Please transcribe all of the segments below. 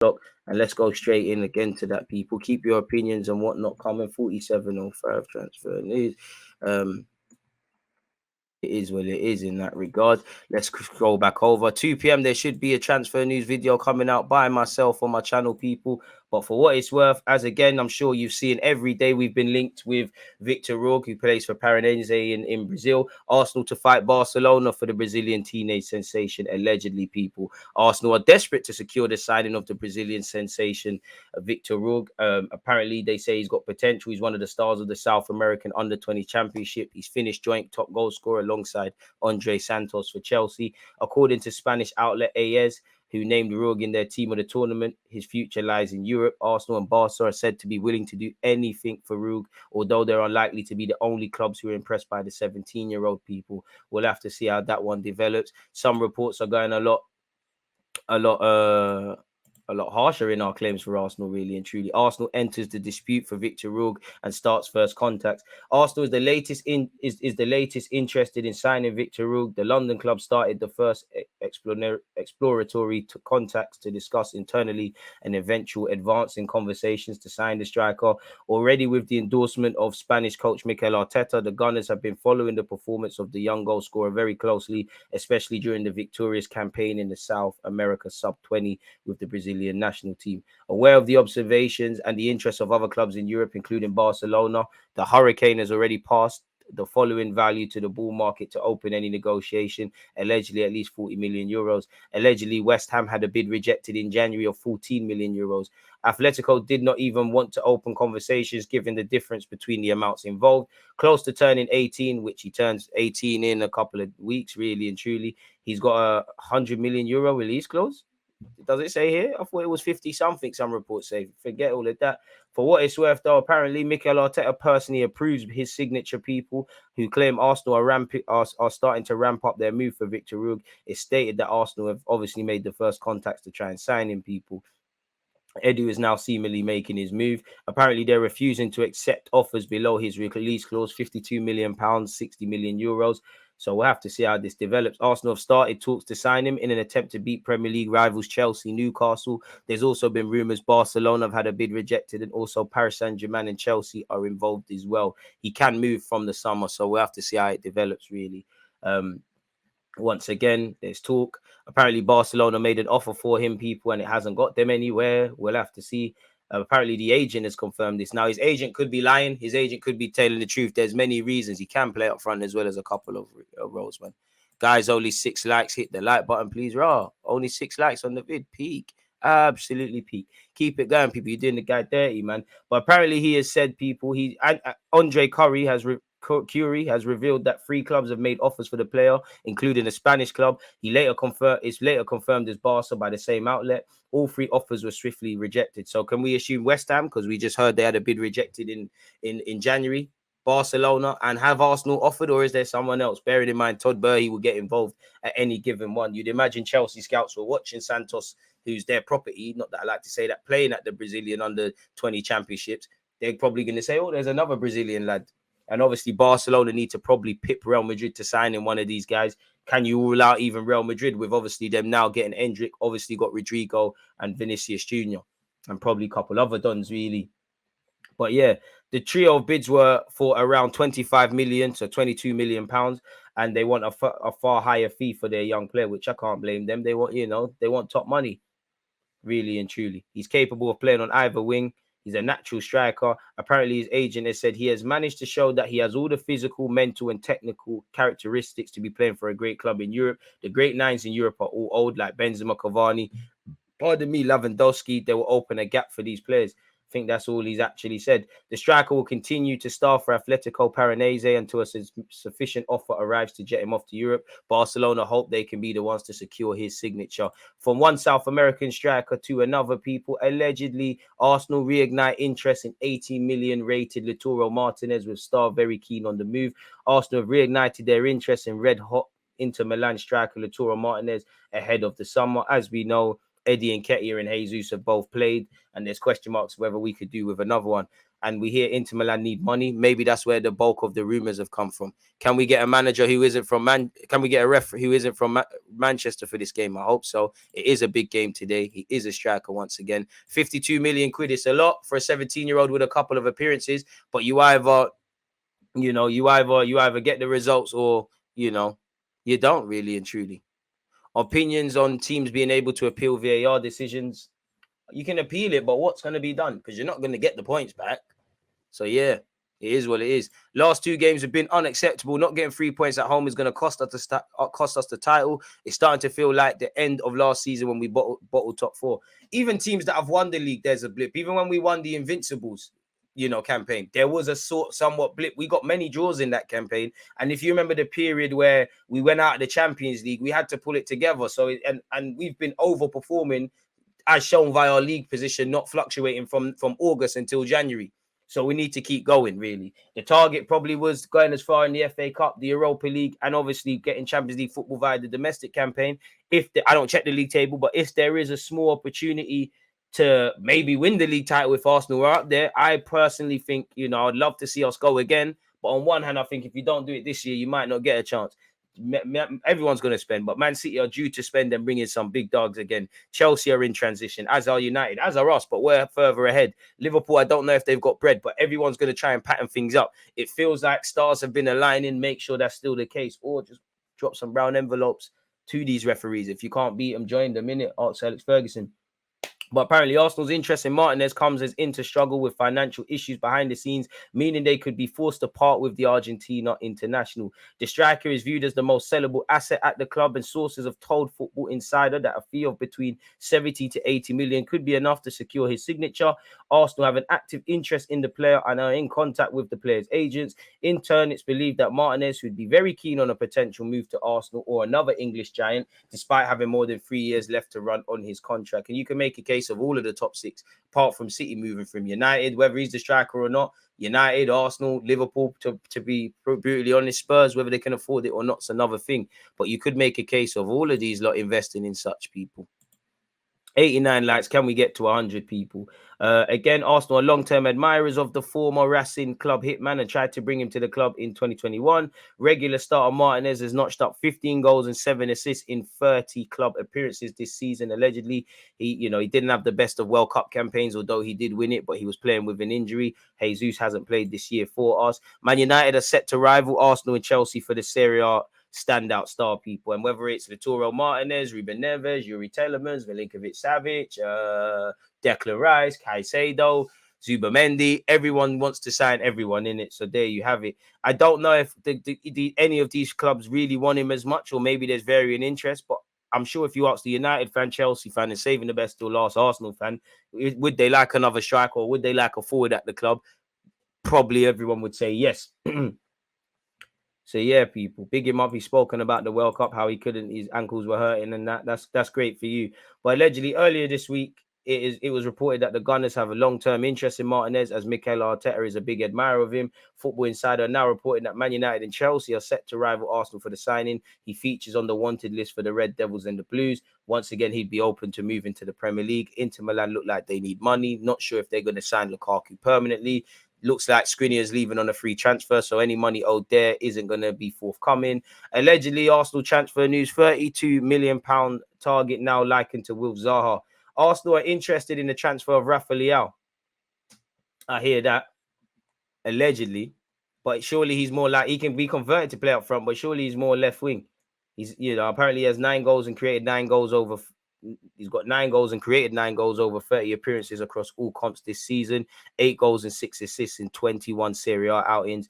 and let's go straight in again to that, people. Keep your opinions and whatnot coming. 4705 transfer news. It is what it is in that regard. Let's scroll back over. 2 p.m. There should be a transfer news video coming out by myself on my channel, people. But for what it's worth, as again, I'm sure you've seen every day we've been linked with Victor Roque, who plays for Paranaense in Brazil. Arsenal to fight Barcelona for the Brazilian teenage sensation, allegedly, people. Arsenal are desperate to secure the signing of the Brazilian sensation, Victor Roque. Apparently, they say he's got potential. He's one of the stars of the South American Under-20 Championship. He's finished joint top goal scorer alongside Andre Santos for Chelsea. According to Spanish outlet AS, who named Rogue in their team of the tournament, his future lies in Europe. Arsenal and Barca are said to be willing to do anything for Rogue, although they're unlikely to be the only clubs who are impressed by the 17-year-old, people. We'll have to see how that one develops. Some reports are going a lot harsher in our claims for Arsenal, really and truly. Arsenal enters the dispute for Victor Roque and starts first contact. Arsenal is the latest interested in signing Victor Roque. The London club started the first exploratory contacts to discuss internally an eventual advance in conversations to sign the striker. Already with the endorsement of Spanish coach Mikel Arteta, the Gunners have been following the performance of the young goal scorer very closely, especially during the victorious campaign in the South America Sub-20 with the Brazilian national team. Aware of the observations and the interests of other clubs in Europe, including Barcelona, the Hurricane has already passed the following value to the bull market to open any negotiation, allegedly at least 40 million euros. Allegedly, West Ham had a bid rejected in January of 14 million euros. Atletico did not even want to open conversations given the difference between the amounts involved. Close to turning 18, which he turns 18 in a couple of weeks, really and truly. He's got a 100 million euro release clause. Does it say here? I thought it was 50 something, some reports say. Forget all of that. For what it's worth, though, apparently Mikel Arteta personally approves his signature. People who claim Arsenal are starting to ramp up their move for Victor Roque. It's stated that Arsenal have obviously made the first contacts to try and sign him, people. Edu is now seemingly making his move. Apparently, they're refusing to accept offers below his release clause, £52 million, 60 million euros. So we'll have to see how this develops. Arsenal have started talks to sign him in an attempt to beat Premier League rivals Chelsea, Newcastle. There's also been rumours Barcelona have had a bid rejected, and also Paris Saint-Germain and Chelsea are involved as well. He can move from the summer, so we'll have to see how it develops, really. Once again, there's talk. Apparently, Barcelona made an offer for him, people, and it hasn't got them anywhere. We'll have to see. Apparently, the agent has confirmed this. Now, his agent could be lying. His agent could be telling the truth. There's many reasons. He can play up front as well as a couple of roles, man. Guys, only 6 likes. Hit the like button, please. Raw. Only 6 likes on the vid. Peak. Absolutely peak. Keep it going, people. You're doing the guy dirty, man. But apparently, he has said, people, Andre Curry has Curie has revealed that 3 clubs have made offers for the player, including a Spanish club. It's later confirmed as Barca by the same outlet. All 3 offers were swiftly rejected. So can we assume West Ham, because we just heard they had a bid rejected in January, Barcelona, and have Arsenal offered, or is there someone else? Bearing in mind Todd Burley will get involved at any given one. You'd imagine Chelsea scouts were watching Santos, who's their property, not that I like to say that, playing at the Brazilian Under-20 Championships. They're probably going to say, oh, there's another Brazilian lad. And obviously, Barcelona need to probably pip Real Madrid to sign in one of these guys. Can you rule out even Real Madrid with obviously them now getting Endrick, obviously got Rodrigo and Vinicius Jr. and probably a couple other dons, really. But yeah, the trio of bids were for around 25 million, so 22 million pounds. And they want a far higher fee for their young player, which I can't blame them. They want top money, really and truly. He's capable of playing on either wing. He's a natural striker. Apparently, his agent has said he has managed to show that he has all the physical, mental, and technical characteristics to be playing for a great club in Europe. The great nines in Europe are all old, like Benzema, Cavani. Pardon me, Lewandowski. They will open a gap for these players. I think that's all he's actually said. The striker will continue to star for Atletico Paranaense until a sufficient offer arrives to jet him off to Europe. Barcelona hope they can be the ones to secure his signature. From one South American striker to another, people, allegedly, Arsenal reignite interest in 18 million rated Lautaro Martinez, with Star very keen on the move. Arsenal have reignited their interest in red-hot Inter Milan striker Lautaro Martinez ahead of the summer. As we know, Eddie Nketiah and Jesus have both played, and there's question marks whether we could do with another one. And we hear Inter Milan need money. Maybe that's where the bulk of the rumors have come from. Can we get a manager who isn't from Can we get a ref who isn't from Manchester for this game? I hope so. It is a big game today. He is a striker once again. 52 million quid. It's a lot for a 17-year-old with a couple of appearances, but you either get the results or you don't, really and truly. Opinions on teams being able to appeal VAR decisions. You can appeal it, but what's going to be done? Because you're not going to get the points back. So yeah, it is what it is. Last 2 games have been unacceptable. Not getting 3 points at home is going to cost us the title. It's starting to feel like the end of last season when we bottled top 4. Even teams that have won the league, there's a blip. Even when we won the Invincibles, campaign, there was a somewhat blip. We got many draws in that campaign, and if you remember the period where we went out of the Champions League, we had to pull it together. So and we've been overperforming, as shown by our league position, not fluctuating from August until January. So we need to keep going, really. The target probably was going as far in the FA Cup, the Europa League, and obviously getting Champions League football via the domestic campaign. I don't check the league table, but if there is a small opportunity to maybe win the league title if Arsenal are up there, I personally think, I'd love to see us go again. But on one hand, I think if you don't do it this year, you might not get a chance. Everyone's going to spend, but Man City are due to spend and bring in some big dogs again. Chelsea are in transition, as are United, as are us, but we're further ahead. Liverpool, I don't know if they've got bread, but everyone's going to try and pattern things up. It feels like stars have been aligning. Make sure that's still the case, or just drop some brown envelopes to these referees. If you can't beat them, join them in it. Ask Alex Ferguson. But apparently Arsenal's interest in Martinez comes as Inter struggle with financial issues behind the scenes, meaning they could be forced to part with the Argentina international. The striker is viewed as the most sellable asset at the club, and sources have told Football Insider that a fee of between 70 to 80 million could be enough to secure his signature. Arsenal have an active interest in the player and are in contact with the player's agents. In turn, it's believed that Martinez would be very keen on a potential move to Arsenal or another English giant, despite having more than 3 years left to run on his contract. And you can make a case of all of the top 6, apart from City moving from United, whether he's the striker or not. United, Arsenal, Liverpool, to be brutally honest, Spurs, whether they can afford it or not, it's another thing. But you could make a case of all of these lot investing in such people. 89 likes. Can we get to 100 people? Again, Arsenal are long-term admirers of the former Racing club hitman and tried to bring him to the club in 2021. Regular starter Martinez has notched up 15 goals and 7 assists in 30 club appearances this season. Allegedly, he didn't have the best of World Cup campaigns, although he did win it, but he was playing with an injury. Jesus hasn't played this year for us. Man United are set to rival Arsenal and Chelsea for the Serie A standout star people, and whether it's Lautaro Martinez, Ruben Neves, Yuri Telemans, Milinković-Savić, Declan Rice, Caicedo, Zubamendi, everyone wants to sign everyone in it. So there you have it. I don't know if any of these clubs really want him as much, or maybe there's varying interest, but I'm sure if you ask the United fan, Chelsea fan, and saving the best till last Arsenal fan, would they like another striker or would they like a forward at the club? Probably everyone would say yes. So yeah, people, big him up. He's spoken about the World Cup, how he couldn't, his ankles were hurting, and that's great for you. But allegedly earlier this week, it was reported that the Gunners have a long-term interest in Martinez, as Mikel Arteta is a big admirer of him. Football Insider now reporting that Man United and Chelsea are set to rival Arsenal for the signing. He features on the wanted list for the Red Devils and the Blues. Once again, he'd be open to moving to the Premier League. Inter Milan look like they need money. Not sure if they're going to sign Lukaku permanently. Looks like Skriniar's leaving on a free transfer, so any money owed there isn't going to be forthcoming. Allegedly, Arsenal transfer news, £32 million target now likened to Wilf Zaha. Arsenal are interested in the transfer of Rafa Leao. I hear that, allegedly, but surely he's more like, he can be converted to play up front, but surely he's more left wing. He's, apparently he has 9 goals and created 9 goals over. He's got 9 goals and created 9 goals over 30 appearances across all comps this season. 8 goals and 6 assists in 21 Serie A outings.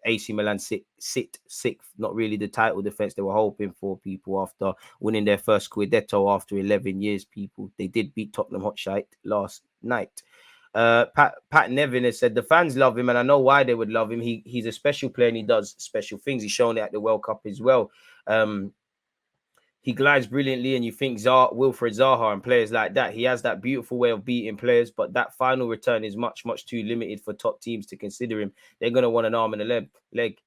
AC Milan sit sixth. Not really the title defense they were hoping for, people, after winning their first Scudetto after 11 years, people. They did beat Tottenham Hotspur last night. Pat Nevin has said the fans love him, and I know why they would love him. He's a special player and he does special things. He's shown it at the World Cup as well. He glides brilliantly, and you think Wilfred Zaha and players like that. He has that beautiful way of beating players, but that final return is much, much too limited for top teams to consider him. They're going to want an arm and a leg.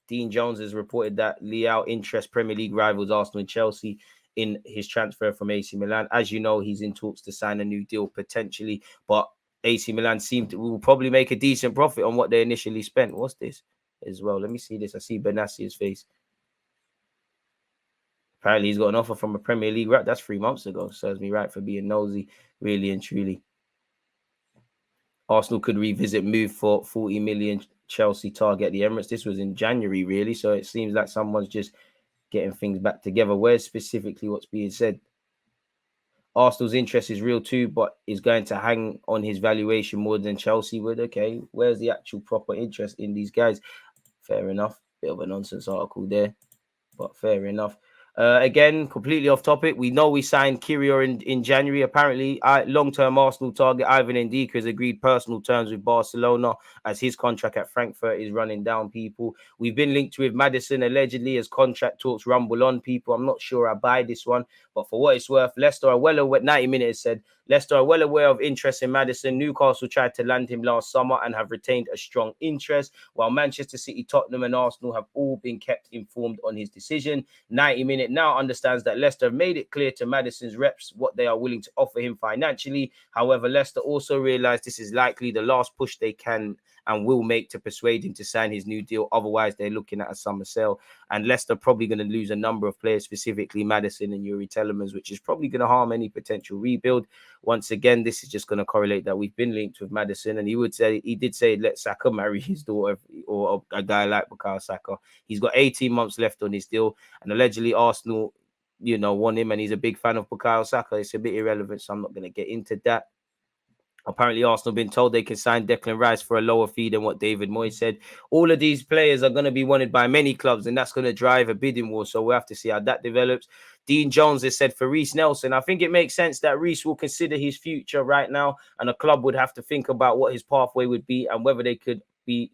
Dean Jones has reported that Leao interest Premier League rivals Arsenal and Chelsea. in his transfer from AC Milan. As you know, he's in talks to sign a new deal potentially, but AC Milan will probably make a decent profit on what they initially spent. What's this as well? Let me see this. I see Benassia's face. Apparently, he's got an offer from a Premier League rep. That's 3 months ago. Serves me right for being nosy, really and truly. Arsenal could revisit move for 40 million Chelsea target at the Emirates. This was in January, really. So it seems like someone's just getting things back together. Where's specifically what's being said? Arsenal's interest is real too, but is going to hang on his valuation more than Chelsea would. Okay, where's the actual proper interest in these guys? Fair enough. Bit of a nonsense article there, but fair enough. Again, completely off topic. We know we signed Kyrgios in January. Apparently, long-term Arsenal target Ivan Ndika has agreed personal terms with Barcelona as his contract at Frankfurt is running down. People, we've been linked with Maddison allegedly as contract talks rumble on. People, I'm not sure I buy this one, but for what it's worth, Leicester are well aware. 90 Minutes said Leicester are well aware of interest in Maddison. Newcastle tried to land him last summer and have retained a strong interest, while Manchester City, Tottenham, and Arsenal have all been kept informed on his decision. 90 Minute now understands that Leicester have made it clear to Maddison's reps what they are willing to offer him financially. However, Leicester also realize this is likely the last push they can and will make to persuade him to sign his new deal. Otherwise, they're looking at a summer sale. And Leicester probably going to lose a number of players, specifically Maddison and Yuri Telemans, which is probably going to harm any potential rebuild. Once again, this is just going to correlate that we've been linked with Maddison, and he did say let Saka marry his daughter or a guy like Bukayo Saka. He's got 18 months left on his deal, and allegedly Arsenal, want him, and he's a big fan of Bukayo Saka. It's a bit irrelevant, so I'm not going to get into that. Apparently, Arsenal have been told they can sign Declan Rice for a lower fee than what David Moyes said. All of these players are going to be wanted by many clubs, and that's going to drive a bidding war. So we'll have to see how that develops. Dean Jones has said for Reece Nelson, I think it makes sense that Reece will consider his future right now, and a club would have to think about what his pathway would be and whether they could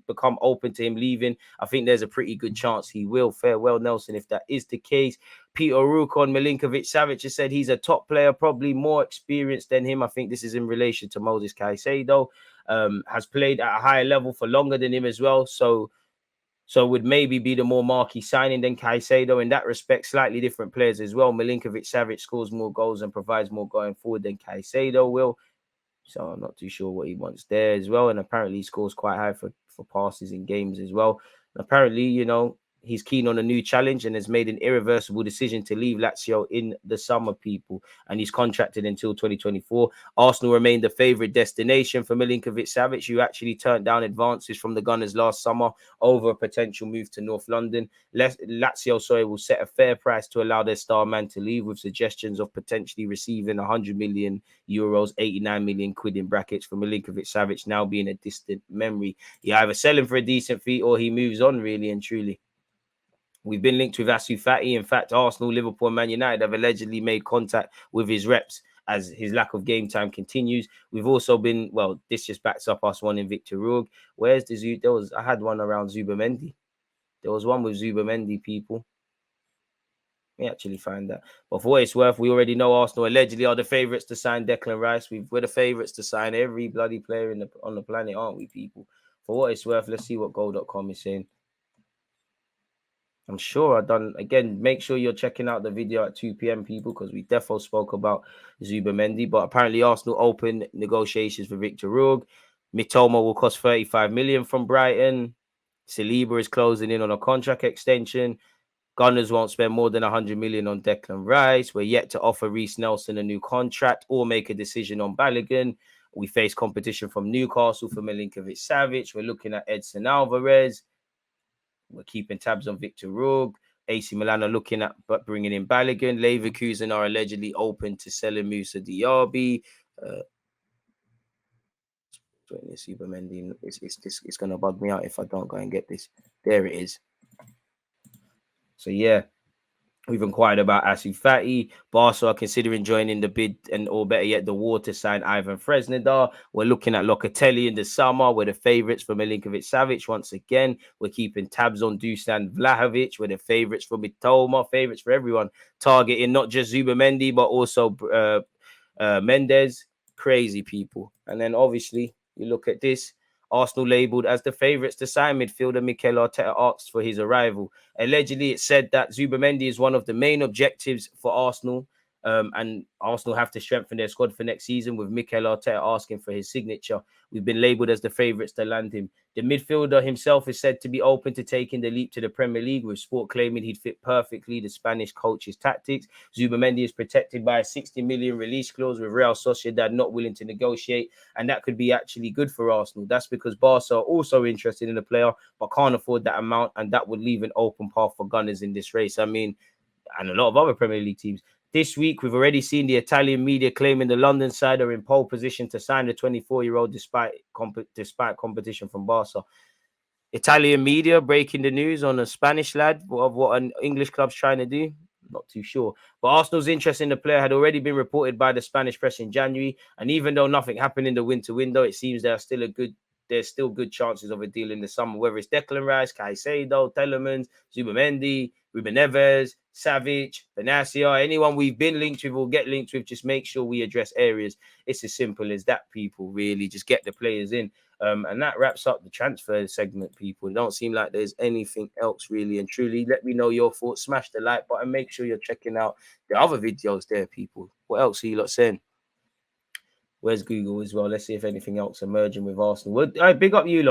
become open to him leaving. I think there's a pretty good chance he will. Farewell, Nelson, if that is the case. Peter Roque on Milinković-Savić has said he's a top player, probably more experienced than him. I think this is in relation to Moses Caicedo. Has played at a higher level for longer than him as well. So would maybe be the more marquee signing than Caicedo. In that respect, slightly different players as well. Milinković-Savić scores more goals and provides more going forward than Caicedo will. So I'm not too sure what he wants there as well. And apparently he scores quite high for passes in games as well. And apparently, he's keen on a new challenge and has made an irreversible decision to leave Lazio in the summer, people. And he's contracted until 2024. Arsenal remain the favourite destination for Milinković-Savić, who actually turned down advances from the Gunners last summer over a potential move to North London. Lazio, will set a fair price to allow their star man to leave, with suggestions of potentially receiving 100 million euros, 89 million quid in brackets, for Milinković-Savić now being a distant memory. He either sell him for a decent fee or he moves on, really and truly. We've been linked with Ansu Fati. In fact, Arsenal, Liverpool, and Man United have allegedly made contact with his reps as his lack of game time continues. We've also been, this just backs up us wanting Victor Roque. Where's the I had one around Zubamendi. There was one with Zubamendi, people. Let me actually find that. But for what it's worth, we already know Arsenal allegedly are the favourites to sign Declan Rice. We're the favourites to sign every bloody player on the planet, aren't we, people? For what it's worth, let's see what goal.com is saying. I'm sure I've done, again, make sure you're checking out the video at 2 p.m, people, because we defo spoke about Zubamendi. But apparently Arsenal open negotiations for Victor Roque. Mitoma will cost 35 million from Brighton. Saliba is closing in on a contract extension. Gunners won't spend more than 100 million on Declan Rice. We're yet to offer Reece Nelson a new contract or make a decision on Balogun. We face competition from Newcastle for Milinković-Savić. We're looking at Edson Alvarez. We're keeping tabs on Victor Roque. AC Milan are looking at bringing in Balogun. Leverkusen are allegedly open to selling Moussa Diaby. It's going to bug me out if I don't go and get this. There it is. So, yeah. We've inquired about Ansu Fati. Barca are considering joining the bid, or better yet, the war to sign Ivan Fresneda. We're looking at Locatelli in the summer. We're the favourites for Milinković-Savić once again. We're keeping tabs on Dusan Vlahovic. We're the favourites for Mitoma. Favourites for everyone. Targeting not just Zubamendi, but also Mendes. Crazy people. And then obviously, you look at this. Arsenal labelled as the favourites to sign midfielder Mikel Arteta asked for his arrival. Allegedly, it said that Zubamendi is one of the main objectives for Arsenal. And Arsenal have to strengthen their squad for next season, with Mikel Arteta asking for his signature. We've been labelled as the favourites to land him. The midfielder himself is said to be open to taking the leap to the Premier League, with Sport claiming he'd fit perfectly the Spanish coach's tactics. Zubamendi is protected by a 60 million release clause, with Real Sociedad not willing to negotiate, and that could be actually good for Arsenal. That's because Barca are also interested in the player, but can't afford that amount, and that would leave an open path for Gunners in this race. I mean, and a lot of other Premier League teams. This week, we've already seen the Italian media claiming the London side are in pole position to sign the 24-year-old despite competition from Barca. Italian media breaking the news on a Spanish lad of what an English club's trying to do. Not too sure. But Arsenal's interest in the player had already been reported by the Spanish press in January. And even though nothing happened in the winter window, it seems there's still good chances of a deal in the summer, whether it's Declan Rice, Caicedo, Telemans, Zubamendi, Ruben Neves, Savić, Benacia, anyone we've been linked with or get linked with. Just make sure we address areas. It's as simple as that, people. Really, just get the players in. And that wraps up the transfer segment, people. It don't seem like there's anything else really and truly. Let me know your thoughts. Smash the like button. Make sure you're checking out the other videos there, people. What else are you lot saying? Where's Google as well? Let's see if anything else emerging with Arsenal. Well, big up you lot, man.